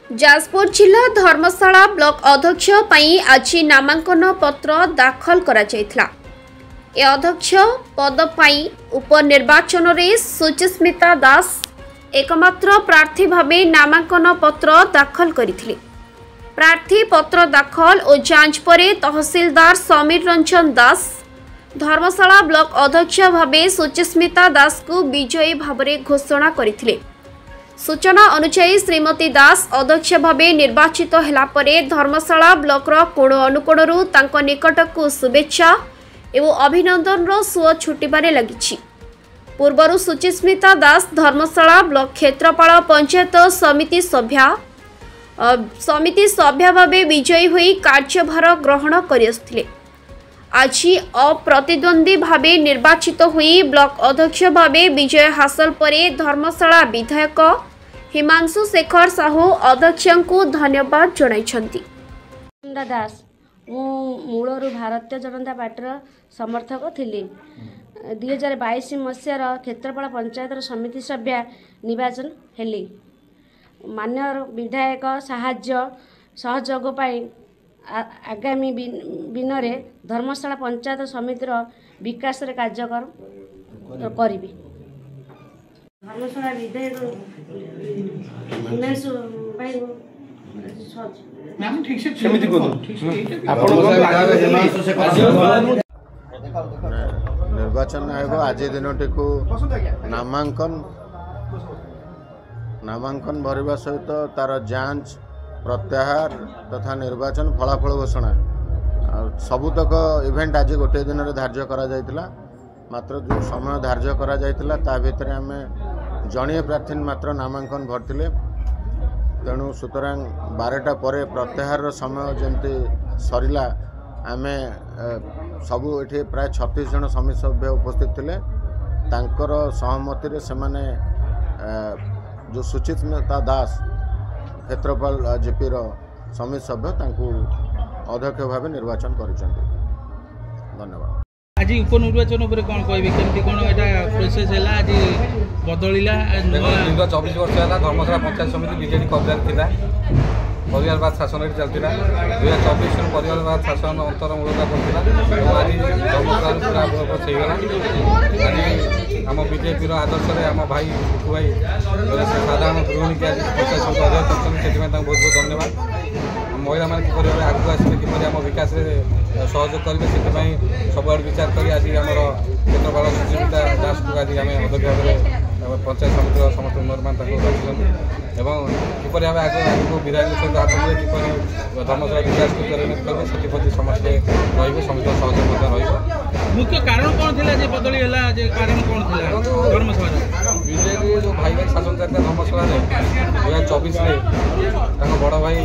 जाजपुर जिला धर्मशाला ब्लॉक अध्यक्ष पई आज नामांकन पत्र दाखल करा जायथला। ए अध्यक्ष पद पई उपनिर्वाचन रे सुचिस्मिता दास एकमात्र प्रार्थी भावे नामांकन पत्र दाखल करिथिले। प्रार्थी पत्र दाखल और जांच परे तहसीलदार समीर रंजन दास धर्मशाला ब्लॉक अध्यक्ष भावे सुचिस्मिता दास को विजयी भावरे घोषणा करिथिले। सूचना अनुसार श्रीमती दास अध्यक्ष भावे निर्वाचित हेला परे धर्मशाला ब्लॉक कोण अनुकोणरू तांको निकटकू शुभेच्छा एवं अभिनंदन सुओ छुटिबारे लगिछि। पूर्वरु सुचिस्मिता दास धर्मशाला ब्लॉक क्षेत्रपाल पंचायत समिति सभ्य भावे विजयी होई कार्यभार ग्रहण करिअस्थिले। आज अप्रतिद्वंदी भावे निर्वाचित हुई ब्लॉक अध्यक्ष भावे विजय हासिल परे धर्मशाला विधायक हिमांशु शेखर साहू अध्यक्ष को धन्यवाद जणाइछंती। दास मूलरू भारतीय जनता पार्टी समर्थक थिली। 2022 मसीहार क्षेत्रपाल पंचायत समिति सभ्य निर्वाचन हेली। मान्य विधायक साहाय्य सहयोग पाई आगामी दिनरे धर्मशाला पंचायत समितिर विकास रे कार्यक्रम करिबी। धर्मशाला विधायक हिमांशु भाई मैम ठीक से समिति को निर्वाचन आयोग आज दिनटी को नामांकन भरवा सहित तार जांच प्रत्याहार तथा निर्वाचन फलाफल घोषणा सबुतक इवेंट आज गोटे दिन में धार्य करा जायतिला। मात्र जो समय धार्य करा जायतिला ता भितर आम जड़े प्रार्थी मात्र नामांकन भरथिले। तेणु सुतरां 12टा पर प्रत्याहार समय जमती सरिला आम सबू ये प्राय 36 जन समिति सभ्य उपस्थित थिले। तांकर सहमति रे सेमाने जो सुचिस्मिता दास क्षेत्रपाल जेपी समिति सभ्य अध्यक्ष भाव निर्वाचन कर। धन्यवाद। आज उपनिर्वाचन कौन कहे केमती कौन यहाँ प्रोसेस है आज बदलिला। दीर्घ 24 वर्ष है धर्मशाला पंचायत समिति बीजेडी कब्जा था। परिवारवाद शासन चलता 2024 परिवारवाद शासन अंतरमूलता पड़ता। आज धर्मशाला आज आम बीजेपी आदर्श आम भाई बुकू भाई साधारण गृहिणी के आज पंचायत समिति अध्यक्ष करते बहुत बहुत धन्यवाद। महिला मैंने किपर आगे आसते किपर आम विकास सहयोग करेंगे से सब विचार कर आज आम क्षेत्रपाल सुचिस्मिता दास को आज आम अध्यक्ष भाव पंचायत समिति समस्त मेम्बर एवं किपर भाव आगे विधायक सहित हाथ में किपर धर्मशाला विकास को करेंगे से समस्ते रे समस्त सहयोग मुख्य कारण कौन थी बदली है कारण कौन थी धर्मशाला बीजेपी जो भाई भाई शासन चलता धर्मशाला 2024 बड़ भाई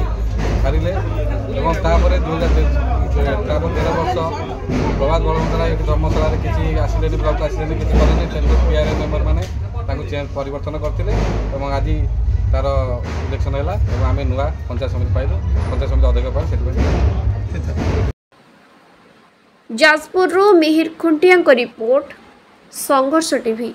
हारिले एवं तापर 13 वर्ष प्रभात बड़वंतरा ये धर्मशाला किसी आसिले ब्लॉक आसिले किसी करें पीआरए मेम्बर मैंने चेंज परिवर्तन करते आज तार इलेक्शन है आम नुआ पंचायत समिति पाइल पंचायत समिति अध्यक्ष पाई। जाजपुर मिहिर खुंटिया रिपोर्ट संघर्ष टीवी।